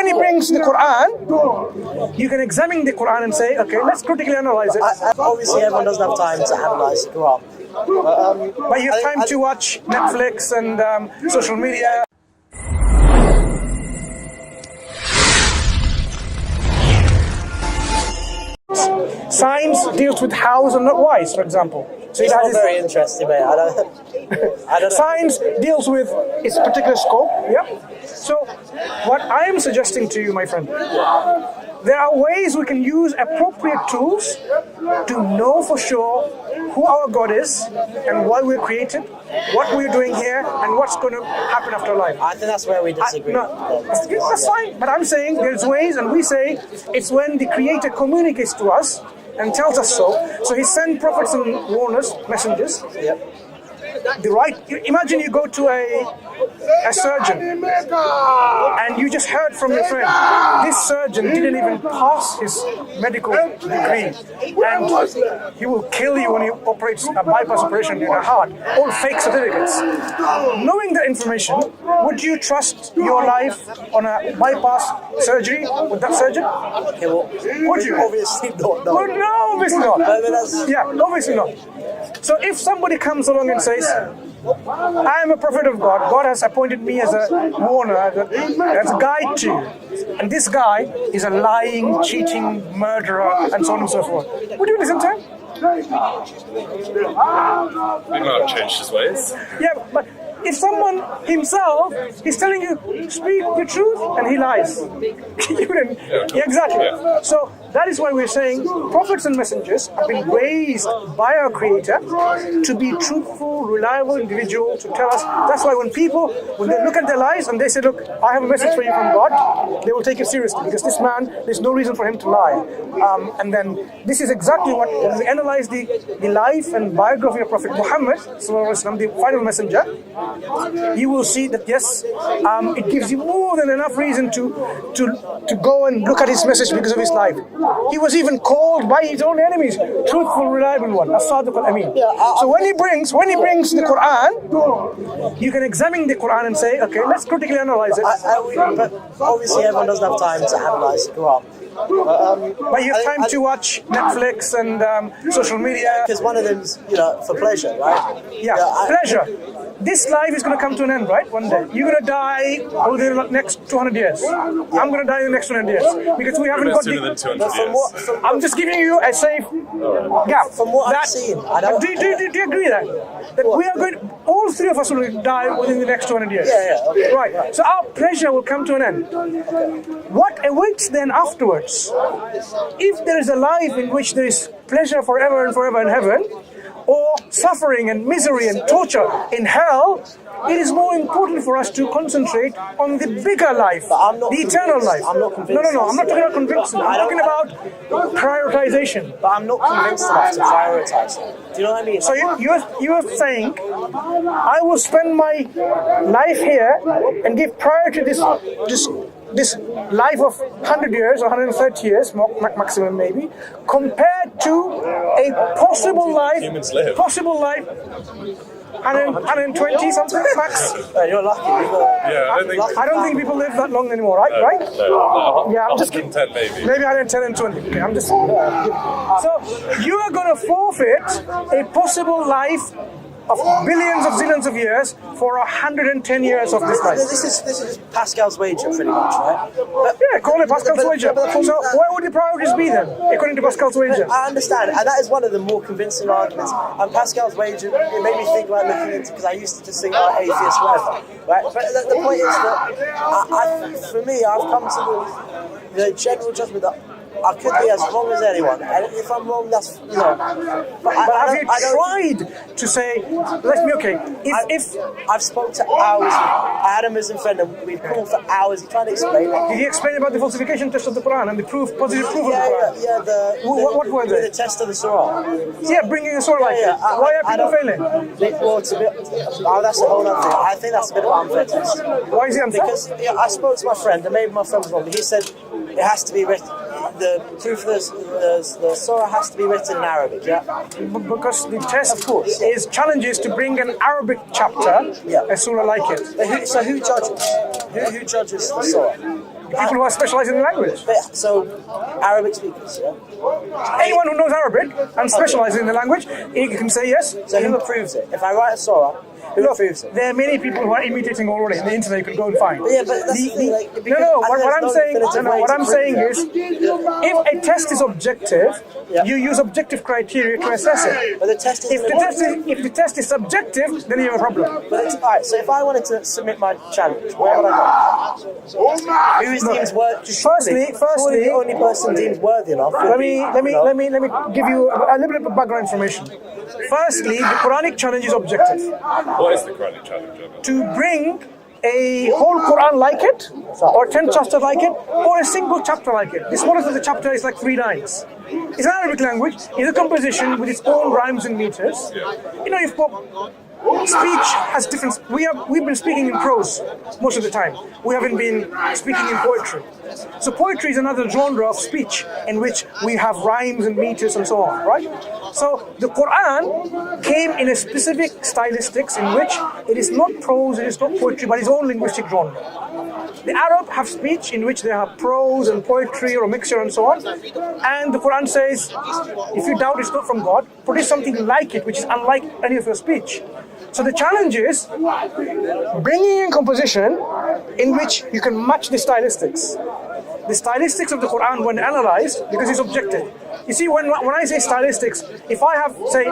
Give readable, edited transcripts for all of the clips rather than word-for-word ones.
When he brings the Quran, you can examine the Quran and say, okay, let's critically analyze it. Obviously, everyone doesn't have time to analyze the Quran. But you have time to watch Netflix and social media. Science deals with hows and not whys, for example. So it's not very interesting, mate. I don't know. Science deals with its particular scope. Yep. So, what I am suggesting to you, my friend, there are ways we can use appropriate tools to know for sure who our God is and why we're created, what we're doing here, and what's going to happen after life. I think that's where we disagree. That's fine, but I'm saying there's ways, and we say it's when the Creator communicates to us and tells us so. So He sent prophets and warners, messengers. Yep. Imagine you go to a surgeon and you just heard from your friend, this surgeon didn't even pass his medical degree and he will kill you when he operates a bypass operation in a heart, all fake certificates. Knowing that information, would you trust your life on a bypass surgery with that surgeon? Okay, well, would you? Obviously not. No. Well, no, obviously not. Yeah, obviously not. So if somebody comes along and says, I am a prophet of God, God has appointed me as a warner, as a guide to you, and this guy is a lying, cheating murderer, and so on and so forth, would you listen to him? He might have changed his ways. Yeah, but if someone himself is telling you, speak the truth, and he lies, you wouldn't. Yeah, exactly. Yeah. So that is why we're saying prophets and messengers have been raised by our Creator to be truthful, reliable individuals, to tell us. That's why when they look at their lives and they say, look, I have a message for you from God, they will take it seriously because this man, there's no reason for him to lie. And then this is exactly what, when we analyze the life and biography of Prophet Muhammad, the final messenger, you will see that yes, it gives you more than enough reason to go and look at his message because of his life. He was even called by his own enemies, truthful, reliable one, as-sadiq al-amin. So when he brings the Quran, you can examine the Quran and say, okay, let's critically analyze it. But obviously, everyone doesn't have time to analyze the Quran. But you have time to watch Netflix and social media. Because one of them's, for pleasure, right? Yeah, pleasure. This life is going to come to an end, right? One day. You're going to die within the next 200 years. I'm going to die in the next 200 years. Because we haven't got sooner than 200 years. I'm just giving you a safe gap. From what I've seen, do you agree that we are going, all three of us will die within the next 200 years? Yeah. Okay. Right. So our pleasure will come to an end. What awaits then afterwards? If there is a life in which there is pleasure forever and forever in heaven, or suffering and misery and torture in hell, it is more important for us to concentrate on the bigger life, the eternal life. I'm not convinced. No, I'm not talking about convincing. I'm talking about prioritization. But I'm not convinced enough to prioritize it. Do you know what I mean? So you are saying, I will spend my life here and give priority to this life of 100 years or 130 years, maximum maybe, compared to a possible life, Humans live. 120 something max. You're lucky. I don't think people live that long anymore, right? No. Yeah, I'm just kidding. 10 maybe. Maybe 110 and 20. Okay, I'm just. So you are going to forfeit a possible life of billions of zillions of years for 110 years of this life. This is Pascal's wager, pretty much, right? Yeah, call it Pascal's wager. So where would the priorities be then, according to Pascal's wager? I understand, and that is one of the more convincing arguments. And Pascal's wager, it made me think about looking into, because I used to just think about atheist, whatever, right? But the point is that, for me, I've come to the general judgment that I could be as wrong as anyone, and if I'm wrong, that's, But have you tried to say, let me, okay, if I've spoke to hours, I had a Muslim friend, and we've called for hours, he tried to explain it. Did he explain about the falsification test of the Quran and the positive proof of the Quran? Yeah, what were they? The test of the surah. Yeah, bringing a surah like that. Why are people failing? Well, it's a bit, that's a whole other thing. I think that's a bit of an unfair test. Why is it unfair? Because I spoke to my friend, and maybe my friend was wrong, but he said it has to be written. The proof of the surah has to be written in Arabic, yeah? Because the test, of course, is challenges to bring an Arabic chapter, a surah like it. So who judges? Who judges the surah? People who are specialized in the language. So, Arabic speakers, yeah? Anyone who knows Arabic and specializes in the language, he can say yes. So who approves it? If I write a surah, who approves it? There are many people who are imitating already. In the internet, you can go and find. Yeah, but that's the thing, like, What I'm saying is, if a test is objective, you use objective criteria to assess it. But the test If the test is subjective, then you have a problem. But it's, alright, so if I wanted to submit my challenge, where would I go? Who is deemed worthy? Firstly, the only person deemed worthy enough. let me give you a little bit of background information. Firstly, the Quranic challenge is objective. What is the Quranic challenge? To bring a whole Quran like it, or 10 chapters like it, or a single chapter like it. The smallest of the chapter is like 3 lines. It's an Arabic language. It's a composition with its own rhymes and meters. You know, if speech has different. We've been speaking in prose most of the time. We haven't been speaking in poetry. So poetry is another genre of speech in which we have rhymes and meters and so on, right? So the Quran came in a specific stylistics in which it is not prose, it is not poetry, but its own linguistic genre. The Arab have speech in which they have prose and poetry or a mixture and so on. And the Quran says, if you doubt it's not from God, produce something like it, which is unlike any of your speech. So the challenge is bringing in composition in which you can match the stylistics. The stylistics of the Quran, when analyzed, because it's objective. You see, when I say stylistics, if I have, say,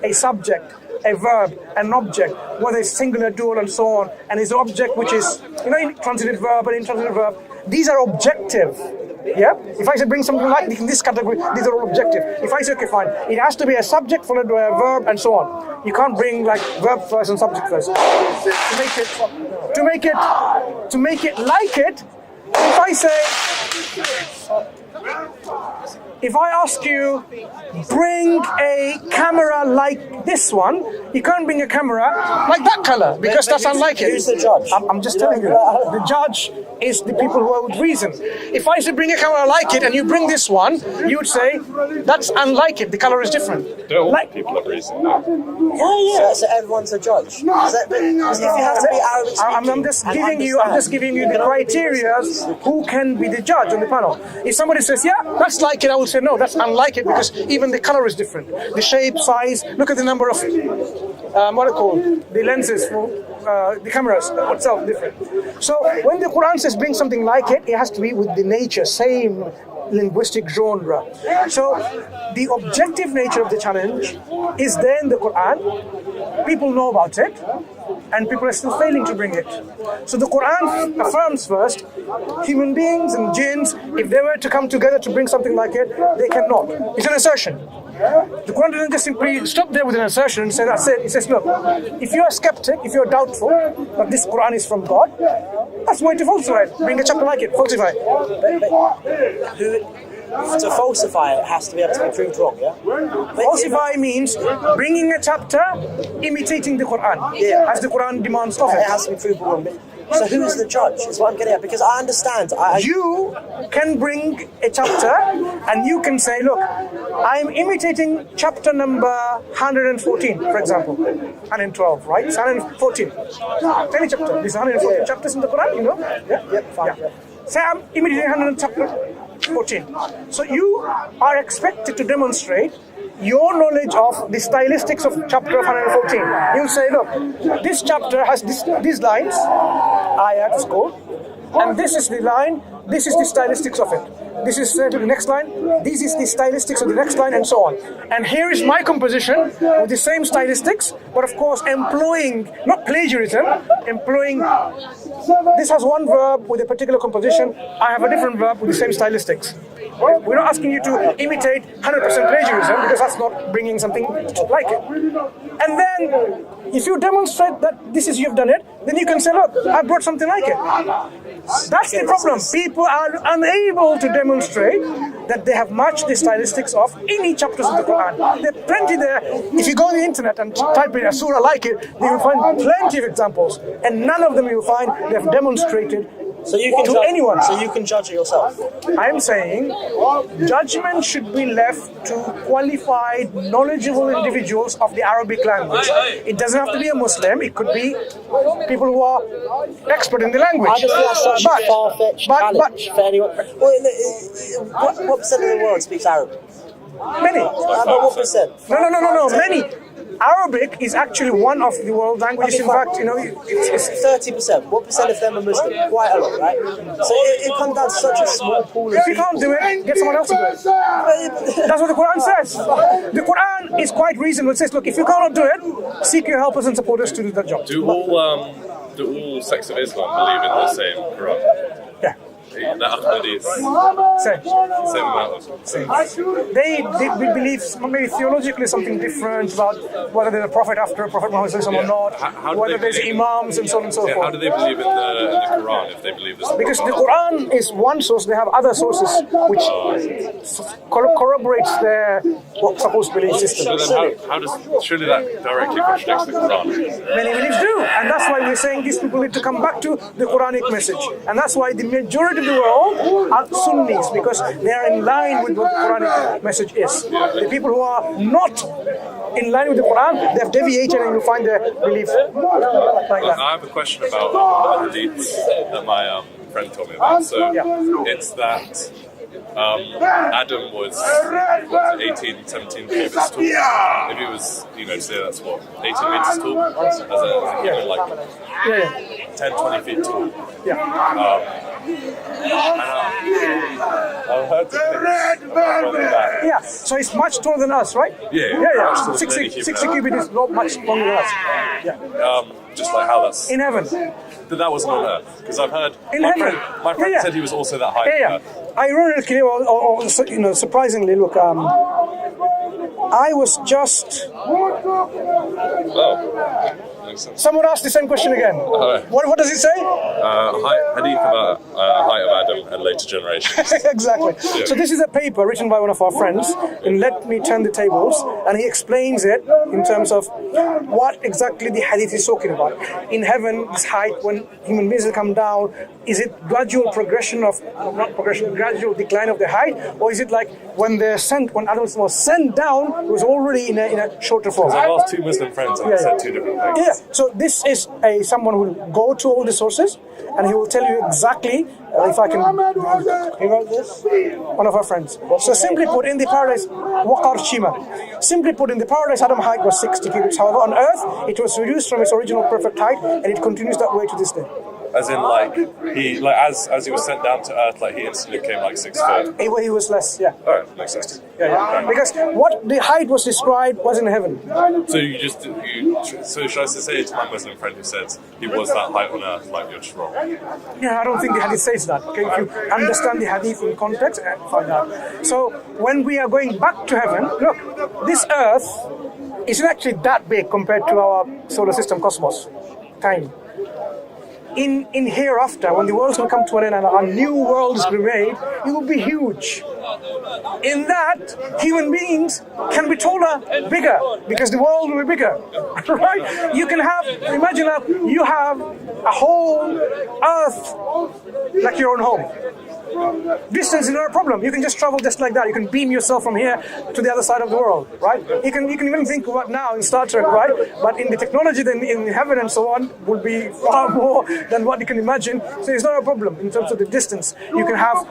a subject, a verb, an object, whether it's singular, dual, and so on, and it's an object which is, intransitive verb and intransitive verb, these are objective. Yeah? If I say bring something like in this category, these are all objective. If I say, okay, fine, it has to be a subject followed by a verb and so on. You can't bring like verb first and subject first. To make it like it, if I say, if I ask you, bring a camera like this one, you can't bring a camera like that color because that's unlike it. Who's the judge? I'm just telling you. The judge is the people who are with reason. If I say bring a camera like it and you bring this one, you would say that's unlike it. The color is different. They're all people of reason. Yeah. So everyone's a judge. If you have to be Arabic speaking, I'm just giving you the criteria who can be the judge on the panel. If somebody says, yeah, that's like it, I will say no, that's unlike it because even the color is different. The shape, size, look at the number of the lenses for the cameras itself different. So when the Quran says bring something like it, it has to be with the nature, same linguistic genre. So the objective nature of the challenge is there in the Quran. People know about it, and people are still failing to bring it. So the Quran affirms first, human beings and jinns, if they were to come together to bring something like it, they cannot. It's an assertion. The Quran doesn't just simply stop there with an assertion and say that's it. It says, look, if you're a skeptic, if you're doubtful that this Quran is from God, that's why to falsify it. Bring a chapter like it, falsify it. To falsify it has to be able to be proved wrong, yeah? Falsify means bringing a chapter imitating the Quran, as the Quran demands of It it. has to be proved wrong. So who is the judge? Is what I'm getting at. Because I understand. You can bring a chapter and you can say, look, I'm imitating chapter number 114, for example. 112, right? It's 114. Any chapter. There's 114 chapters in the Quran, you know? Fine. Say I'm imitating 114. So you are expected to demonstrate your knowledge of the stylistics of chapter 114. You'll say, look, this chapter has these lines, ayat is called, and this is the line, this is the stylistics of it. This is the next line, this is the stylistics of the next line, and so on. And here is my composition with the same stylistics, but of course employing, not plagiarism, employing, this has one verb with a particular composition, I have a different verb with the same stylistics. We're not asking you to imitate 100% plagiarism because that's not bringing something like it. And then, if you demonstrate that this is you've done it, then you can say, look, I brought something like it. That's the problem. People are unable to demonstrate that they have matched the stylistics of any chapters of the Quran. There are plenty there. If you go on the internet and type in a surah like it, you will find plenty of examples. And none of them you will find they have demonstrated So you can to judge, anyone. So you can judge it yourself. I'm saying judgment should be left to qualified, knowledgeable individuals of the Arabic language. It doesn't have to be a Muslim. It could be people who are expert in the language. I just think that's such a far-fetched challenge for anyone. Well, what percent of the world speaks Arabic? Many. But what percent? No. Many. Arabic is actually one of the world languages. Okay, in fact, it's 30%. What percent of them are Muslim? Quite a lot, right? So it comes down to such a small pool of if you people. can't do it, get someone else to do it. That's what the Quran says. The Quran is quite reasonable. It says, look, if you cannot do it, seek your helpers and supporters to do that job. Do all sects of Islam believe in the same Quran? Yeah. The Ahmadis, Same. same amount of. They believe maybe theologically something different about whether there's a prophet after Prophet Muhammad or not, How do whether they there's believe imams and so on and so How forth. do they believe in the Quran if they believe this? Because the Quran is one source, they have other sources which corroborates their supposed belief system. But then how does surely that directly contradicts the Quran? Many beliefs do, and that's why we're saying these people need to come back to the Quranic message. And that's why the majority of the world are Sunnis, because they are in line with what the Quranic message is. The people who are not in line with the Quran, they have deviated, and you find their belief like that. I have a question about the hadith that my friend told me about. So it's that Adam was 18, 17 cubits tall. If he was, say that's what, 18 meters tall, as a human, like 10, 20 feet tall. I've heard that. Yeah, so it's much taller than us, right? Yeah. 60 cubits is not much longer than us. Just like how that's In heaven. that wasn't on Earth, because I've heard In my heaven. friend said he was also that height. Ironically, or surprisingly, look, I was just. Makes sense. Someone asked the same question again. What does it say? Hadith about height of Adam and later generations. Exactly. Yeah. So this is a paper written by one of our friends in Let Me Turn the Tables, and he explains it in terms of what exactly the hadith is talking about. In heaven, this height, when human beings come down, is it gradual progression of, not progression, gradual decline of the height, or is it like when Adam was sent down, it was already in a shorter form? I've asked two Muslim friends and they said two different things. Yeah, so this is someone who will go to all the sources, and he will tell you exactly, if I can, he wrote this, one of our friends. So simply put, in the paradise, Waqar Shima, simply put, in the paradise, Adam's height was 60 cubits. However, on earth, it was reduced from its original perfect height, and it continues that way to this day. As in, as he was sent down to earth, he instantly became 6 foot. He was less, yeah. Alright, makes sense. Yeah. Because what the height was described was in heaven. So so should I say to my Muslim friend who says he was that height on earth, you're just wrong? Yeah, I don't think the hadith says that. Okay, if you understand the hadith in context, find out. So when we are going back to heaven, look, this earth isn't actually that big compared to our solar system cosmos, time. In hereafter, when the world's going to come to an end and a new world is going to be made, it will be huge. In that, human beings can be taller, bigger, because the world will be bigger, right? You can imagine you have a whole earth like your own home. Distance is not a problem. You can just travel just like that. You can beam yourself from here to the other side of the world, right? You can even think about now in Star Trek, right? But in the technology then in heaven and so on will be far more than what you can imagine. So it's not a problem in terms of the distance. You can have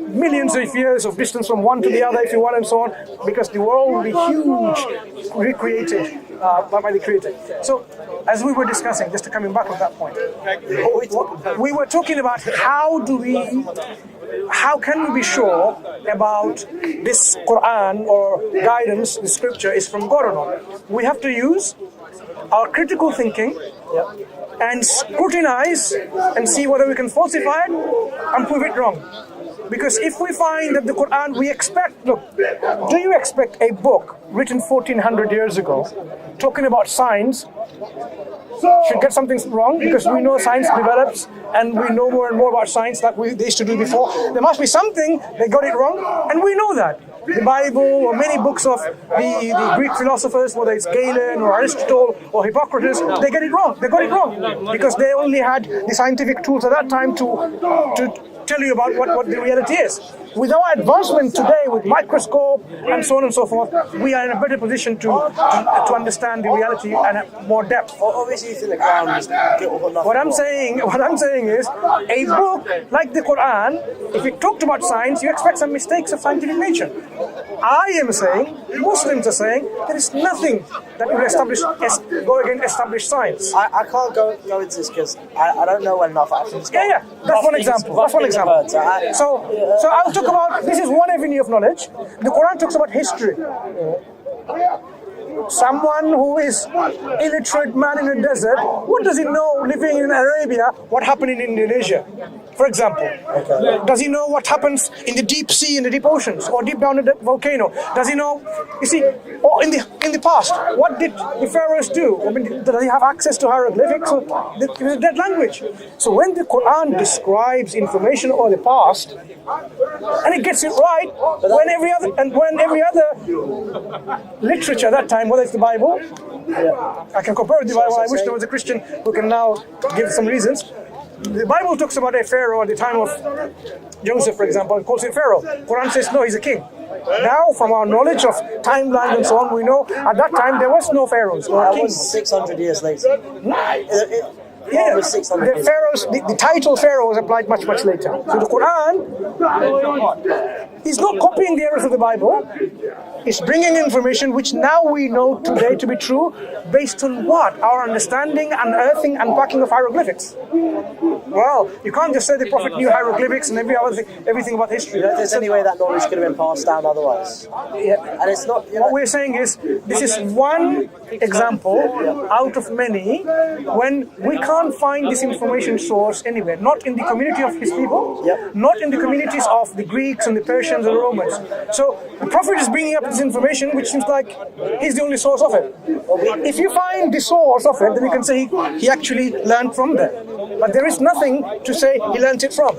millions of years of distance from one to the other if you want and so on, because the world will be huge, recreated by the Creator. So as we were discussing, just coming back on that point, we were talking about how can we be sure about this Quran or guidance, the scripture is from God or not? We have to use our critical thinking and scrutinize and see whether we can falsify it and prove it wrong. Because if we find that the Quran, do you expect a book written 1400 years ago talking about science should get something wrong because we know science develops and we know more and more about science that they used to do before. There must be something they got it wrong, and we know that. The Bible or many books of the Greek philosophers, whether it's Galen or Aristotle or Hippocrates, they get it wrong. They got it wrong because they only had the scientific tools at that time to tell you about what the reality is. With our advancement today, with microscope and so on and so forth, we are in a better position to understand the reality and at more depth. Obviously, you think the Quran is nothing. What I'm saying is, a book like the Quran, if it talked about science, you expect some mistakes of scientific nature. I am saying, Muslims are saying, there is nothing that will go against established science. I can't go into this because I don't know well enough. That's one example. So I'll talk about, this is one avenue of knowledge. The Quran talks about history. Someone who is illiterate man in a desert, what does he know living in Arabia, what happened in Indonesia? For example, does he know what happens in the deep sea, in the deep oceans, or deep down in the volcano? Does he know, you see, or in the past, what did the pharaohs do? I mean, does he have access to hieroglyphics? It was a dead language. So when the Quran describes information of the past, and it gets it right, when every other literature at that time, whether it's the Bible, I can compare with the Bible. I wish there was a Christian who can now give some reasons. The Bible talks about a pharaoh at the time of Joseph, for example, and calls him Pharaoh. Quran says no, he's a king. Now, from our knowledge of timeline and so on, we know at that time there was no pharaohs or kings. 600 years later. Yeah, the pharaohs, the title pharaoh was applied much later. So the Quran is not copying the errors of the Bible. It's bringing information which now we know today to be true based on what? Our understanding, unearthing, unpacking of hieroglyphics. Well, you can't just say the Prophet knew hieroglyphics and everything about history. There's any way that knowledge could have been passed down otherwise. Yeah. And it's not. What we're saying is, this is one example out of many when we can't find this information source anywhere. Not in the community of his people, not in the communities of the Greeks and the Persians and the Romans. So the Prophet is bringing up this information which seems like he's the only source of it. If you find the source of it, then you can say he actually learned from there. But there is nothing to say he learned it from.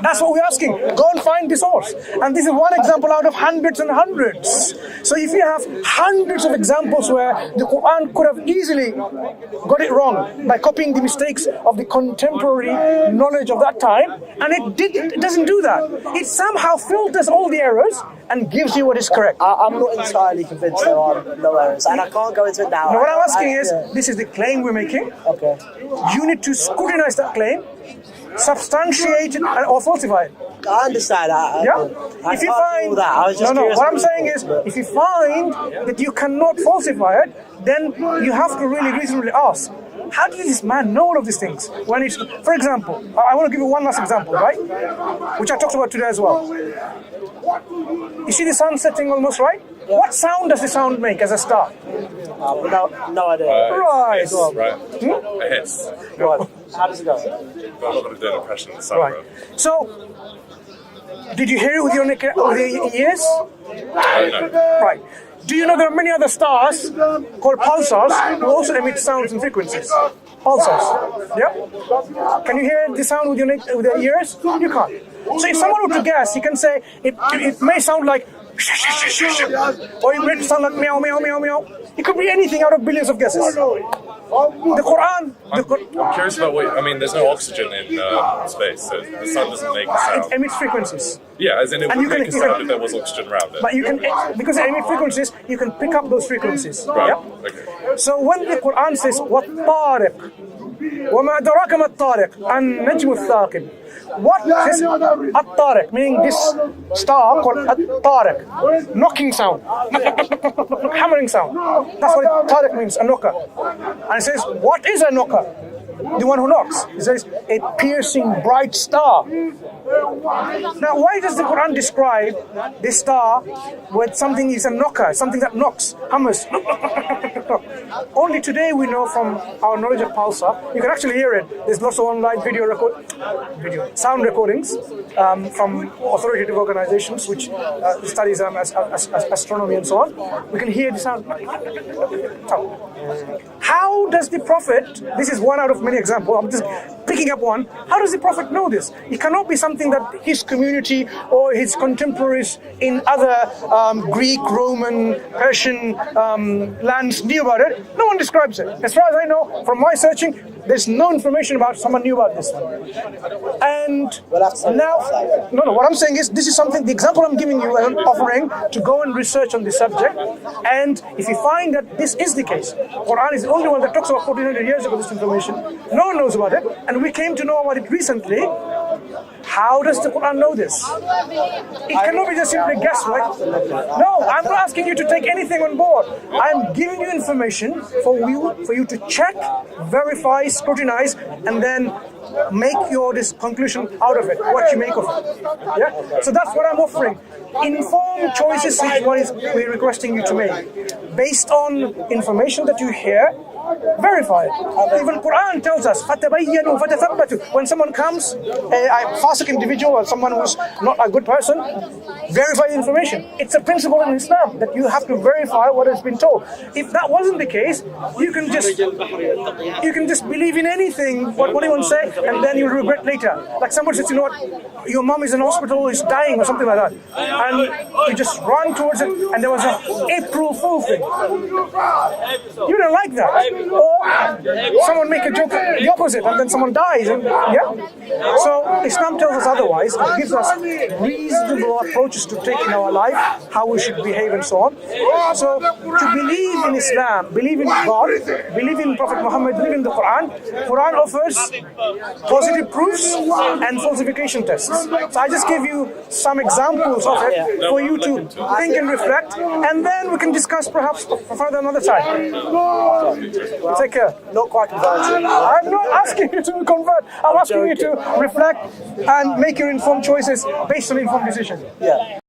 That's what we're asking. Go and find the source. And this is one example out of hundreds and hundreds. So if you have hundreds of examples where the Quran could have easily got it wrong by copying the mistakes of the contemporary knowledge of that time, and it doesn't do that. It somehow filters all the errors and gives you what is correct. I'm not entirely convinced there are no errors, and I can't go into it now. Now what I'm asking is, this is the claim we're making. Okay. You need to scrutinize that claim, substantiate it, or falsify it. I understand. If you find that, I was just curious. What I'm saying is, if you find that you cannot falsify it, then you have to really reasonably ask, how did this man know all of these things? When it's, for example, I want to give you one last example, right? Which I talked about today as well. You see the sun setting almost, right? Yeah. What sound does the sound make as a star? No idea. Right. Right. A hiss. Right. How does it go? I'm not going to do an impression of the sun. Right. So, did you hear it with your ears? No. Right. Do you know there are many other stars called pulsars who also emit sounds and frequencies? Pulsars. Yeah? Can you hear the sound with your ears? You can't. So if someone were to guess, you can say it may sound like or it may sound like meow, meow, meow, meow. It could be anything out of billions of guesses. The Quran. I'm curious about there's no oxygen in space, so the sun doesn't make a sound. It emits frequencies. Yeah, as in it would make a sound if there was oxygen around it. But you can, because it emits frequencies, you can pick up those frequencies. Right. Yeah? Okay. So when the Quran says, وَالطَّارِقِ وَمَا أَدْرَاكَ مَا الطَّارِقِ النَّجْمُ الثَّاقِبِ. What says at-tariq, meaning this star called at-tariq, knocking sound, hammering sound. That's what tariq means, a knocker. And it says, what is a knocker? The one who knocks. It says, a piercing bright star. Now, why does the Quran describe this star with something is a knocker, something that knocks, hammers? Only today we know from our knowledge of Pulsar, you can actually hear it. There's lots of online sound recordings from authoritative organizations which studies astronomy and so on. We can hear the sound. How does the Prophet, this is one out of many examples, I'm just picking up one, how does the Prophet know this? It cannot be something that his community or his contemporaries in other Greek, Roman, Persian lands knew about it. No one describes it. As far as I know, from my searching, there's no information about someone knew about this. And now, what I'm saying is, this is something, the example I'm giving you, I'm offering to go and research on this subject. And if you find that this is the case, Quran is the only one that talks about 1400 years ago this information, no one knows about it, and we came to know about it recently. How does the Quran know this? It cannot be just simply guesswork. No, I'm not asking you to take anything on board. I'm giving you information for you to check, verify, scrutinize, and then make your conclusion out of it, what you make of it. Yeah? So that's what I'm offering. Informed choices is what we're requesting you to make. Based on information that you hear, verify it. Even Quran tells us, فَتَبَيَّنُوا فَتَثَبَّتُوا. When someone comes, a fasik individual or someone who's not a good person, verify the information. It's a principle in Islam that you have to verify what has been told. If that wasn't the case, you can just believe in anything, what anyone say, and then you'll regret later. Like somebody says, you know what, your mom is in hospital, is dying or something like that. And you just run towards it, and there was an April Fool thing. You don't like that. Or someone make a joke the opposite, and then someone dies. So Islam tells us otherwise. It gives us reasonable approaches to take in our life, how we should behave and so on. So to believe in Islam, believe in God, believe in Prophet Muhammad, believe in the Quran offers positive proofs and falsification tests. So I just give you some examples of it for you to think and reflect, and then we can discuss perhaps further another time. Take care. Not quite converted. I'm not asking you to convert. I'm asking you to reflect and make your informed choices based on informed decisions. Yeah.